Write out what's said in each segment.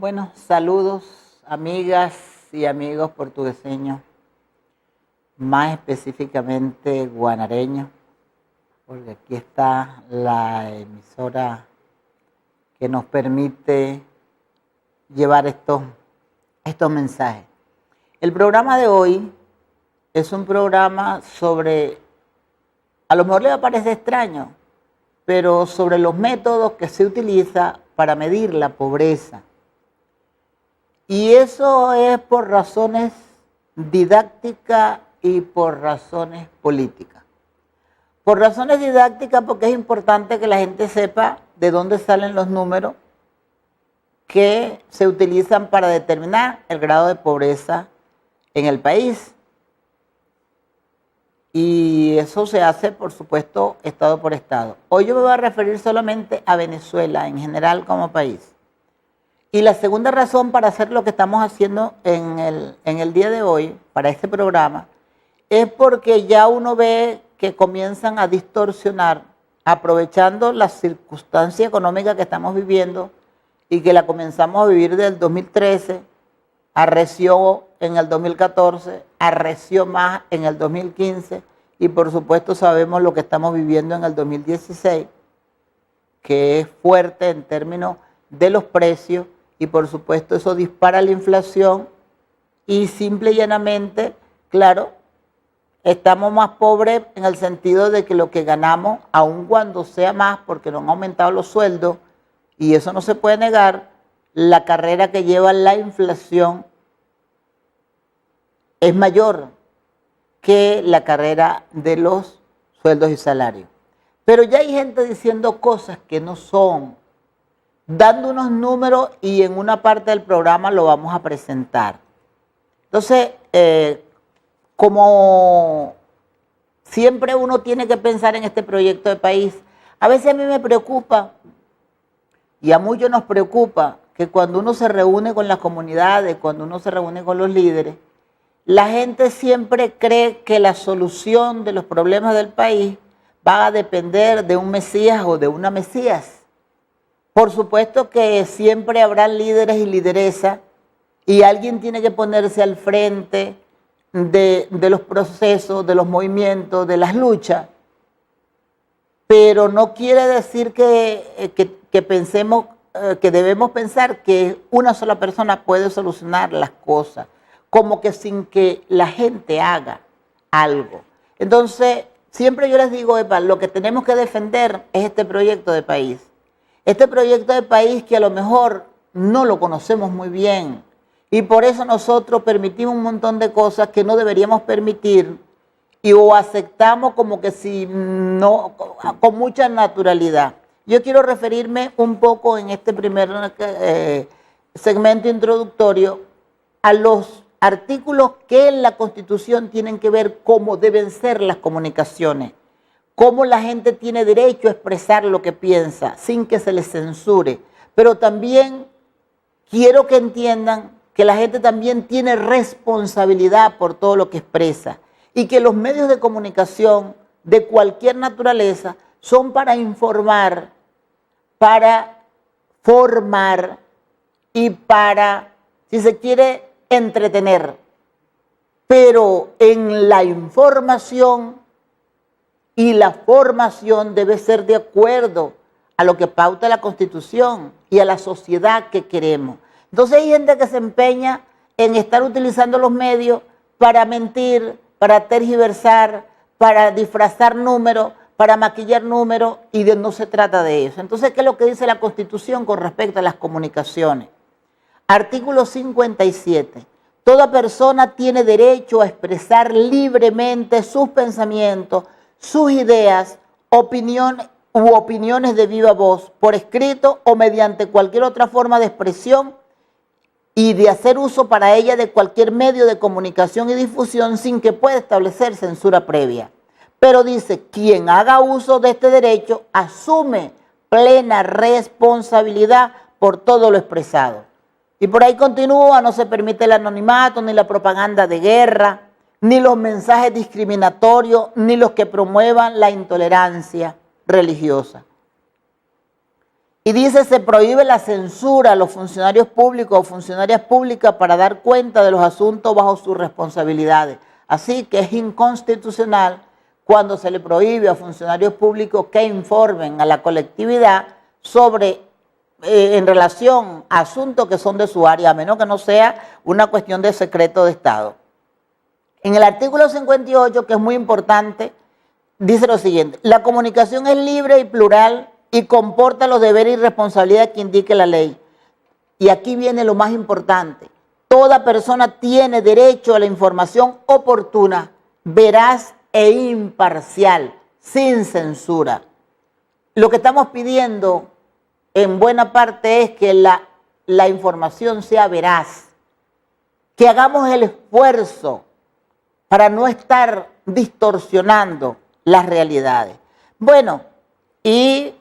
Bueno, saludos amigas y amigos portugueseños, más específicamente guanareños, porque aquí está la emisora que nos permite llevar estos mensajes. El programa de hoy es un programa sobre, a lo mejor le parece extraño, pero sobre los métodos que se utiliza para medir la pobreza. Y eso es por razones didácticas y por razones políticas. Por razones didácticas porque es importante que la gente sepa de dónde salen los números que se utilizan para determinar el grado de pobreza en el país. Y eso se hace, por supuesto, estado por estado. Hoy yo me voy a referir solamente a Venezuela en general como país. Y la segunda razón para hacer lo que estamos haciendo en el día de hoy, para este programa, es porque ya uno ve que comienzan a distorsionar, aprovechando la circunstancia económica que estamos viviendo y que la comenzamos a vivir desde el 2013, arreció en el 2014, arreció más en el 2015 y por supuesto sabemos lo que estamos viviendo en el 2016, que es fuerte en términos de los precios y por supuesto eso dispara la inflación y simple y llanamente, claro, estamos más pobres en el sentido de que lo que ganamos, aun cuando sea más porque no han aumentado los sueldos, y eso no se puede negar, la carrera que lleva la inflación es mayor que la carrera de los sueldos y salarios. Pero ya hay gente diciendo cosas que no son, dando unos números y en una parte del programa lo vamos a presentar. Entonces, como siempre uno tiene que pensar en este proyecto de país, a veces a mí me preocupa y a muchos nos preocupa que cuando uno se reúne con las comunidades, cuando uno se reúne con los líderes, la gente siempre cree que la solución de los problemas del país va a depender de un Mesías o de una Mesías. Por supuesto que siempre habrá líderes y lideresas y alguien tiene que ponerse al frente de los procesos, de los movimientos, de las luchas, pero no quiere decir que pensemos, que debemos pensar que una sola persona puede solucionar las cosas, como que sin que la gente haga algo. Entonces, siempre yo les digo, Epa, lo que tenemos que defender es este proyecto de país. Este proyecto de país que a lo mejor no lo conocemos muy bien y por eso nosotros permitimos un montón de cosas que no deberíamos permitir y o aceptamos como que si no, con mucha naturalidad. Yo quiero referirme un poco en este primer segmento introductorio a los artículos que en la Constitución tienen que ver cómo deben ser las comunicaciones. Cómo la gente tiene derecho a expresar lo que piensa sin que se les censure. Pero también quiero que entiendan que la gente también tiene responsabilidad por todo lo que expresa y que los medios de comunicación de cualquier naturaleza son para informar, para formar y para, si se quiere, entretener. Pero en la información y la formación debe ser de acuerdo a lo que pauta la Constitución y a la sociedad que queremos. Entonces hay gente que se empeña en estar utilizando los medios para mentir, para tergiversar, para disfrazar números, para maquillar números y no se trata de eso. Entonces, ¿qué es lo que dice la Constitución con respecto a las comunicaciones? Artículo 57. Toda persona tiene derecho a expresar libremente sus pensamientos, sus ideas, opiniones de viva voz, por escrito o mediante cualquier otra forma de expresión y de hacer uso para ella de cualquier medio de comunicación y difusión sin que pueda establecer censura previa. Pero dice, quien haga uso de este derecho asume plena responsabilidad por todo lo expresado. Y por ahí continúa, no se permite el anonimato ni la propaganda de guerra, ni los mensajes discriminatorios, ni los que promuevan la intolerancia religiosa. Y dice, se prohíbe la censura a los funcionarios públicos o funcionarias públicas para dar cuenta de los asuntos bajo sus responsabilidades. Así que es inconstitucional cuando se le prohíbe a funcionarios públicos que informen a la colectividad sobre, en relación a asuntos que son de su área, a menos que no sea una cuestión de secreto de Estado. En el artículo 58, que es muy importante, dice lo siguiente: la comunicación es libre y plural y comporta los deberes y responsabilidades que indique la ley. Y aquí viene lo más importante: toda persona tiene derecho a la información oportuna, veraz e imparcial, sin censura. Lo que estamos pidiendo en buena parte es que la información sea veraz, que hagamos el esfuerzo para no estar distorsionando las realidades. Bueno, y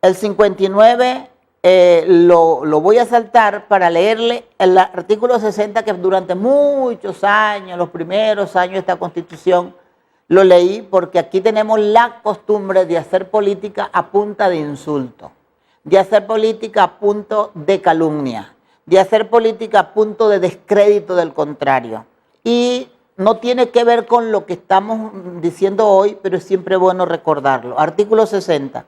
el 59 lo voy a saltar para leerle el artículo 60, que durante muchos años, los primeros años de esta Constitución, lo leí porque aquí tenemos la costumbre de hacer política a punta de insulto, de hacer política a punto de calumnia, de hacer política a punto de descrédito del contrario. Y no tiene que ver con lo que estamos diciendo hoy, pero es siempre bueno recordarlo. Artículo 60.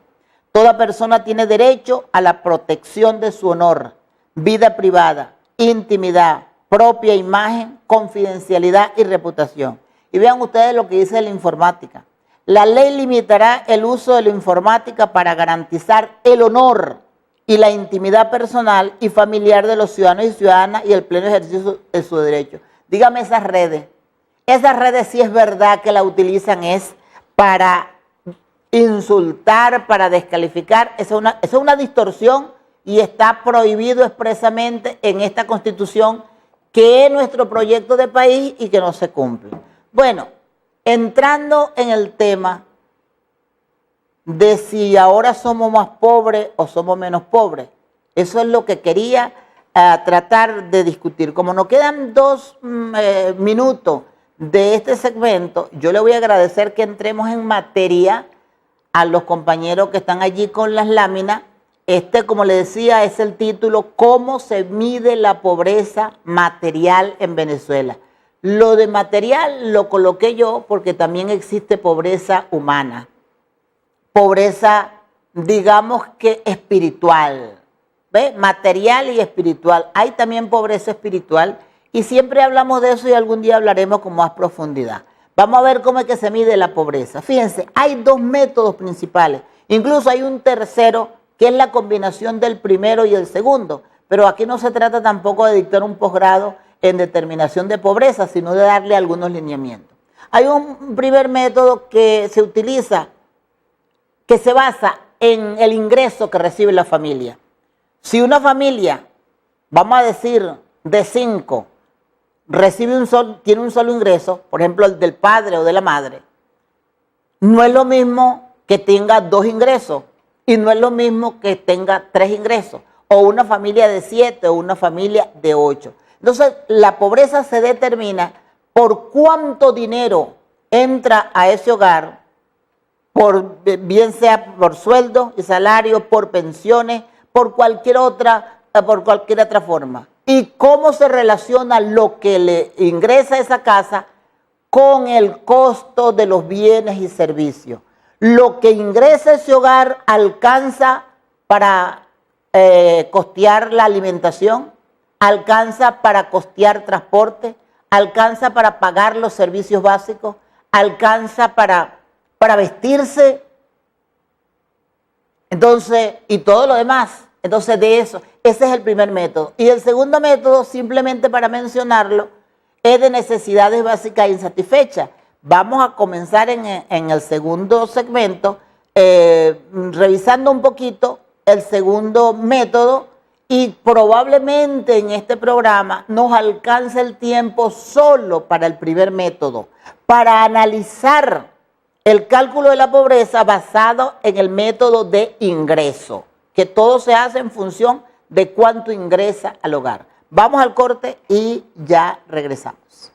Toda persona tiene derecho a la protección de su honor, vida privada, intimidad, propia imagen, confidencialidad y reputación. Y vean ustedes lo que dice la informática. La ley limitará el uso de la informática para garantizar el honor y la intimidad personal y familiar de los ciudadanos y ciudadanas y el pleno ejercicio de su derecho. Dígame esas redes. Esas redes, sí es verdad que la utilizan es para insultar, para descalificar. Eso es una distorsión y está prohibido expresamente en esta Constitución, que es nuestro proyecto de país y que no se cumple. Bueno, entrando en el tema de si ahora somos más pobres o somos menos pobres, eso es lo que quería tratar de discutir. Como nos quedan 2 minutos de este segmento, yo le voy a agradecer que entremos en materia a los compañeros que están allí con las láminas. Como le decía, es el título: ¿Cómo se mide la pobreza material en Venezuela? Lo de material lo coloqué yo porque también existe pobreza humana, pobreza, digamos que espiritual, ¿ve? Material y espiritual. Hay también pobreza espiritual y siempre hablamos de eso y algún día hablaremos con más profundidad. Vamos a ver cómo es que se mide la pobreza. Fíjense, hay 2 métodos principales, incluso hay un tercero que es la combinación del primero y el segundo, pero aquí no se trata tampoco de dictar un posgrado en determinación de pobreza, sino de darle algunos lineamientos. Hay un primer método que se utiliza, que se basa en el ingreso que recibe la familia. Si una familia, vamos a decir, de 5, tiene un solo ingreso, por ejemplo el del padre o de la madre, no es lo mismo que tenga 2 ingresos y no es lo mismo que tenga 3 ingresos, o una familia de 7 o una familia de 8. Entonces, la pobreza se determina por cuánto dinero entra a ese hogar, bien sea por sueldo y salario, por pensiones, por cualquier otra forma. Y cómo se relaciona lo que le ingresa a esa casa con el costo de los bienes y servicios. Lo que ingresa a ese hogar alcanza para costear la alimentación, alcanza para costear transporte, alcanza para pagar los servicios básicos, alcanza para vestirse, entonces, y todo lo demás. Entonces, de eso, ese es el primer método. Y el segundo método, simplemente para mencionarlo, es de necesidades básicas insatisfechas. Vamos a comenzar en el segundo segmento, revisando un poquito el segundo método, y probablemente en este programa nos alcance el tiempo solo para el primer método, para analizar el cálculo de la pobreza basado en el método de ingreso, que todo se hace en función de cuánto ingresa al hogar. Vamos al corte y ya regresamos.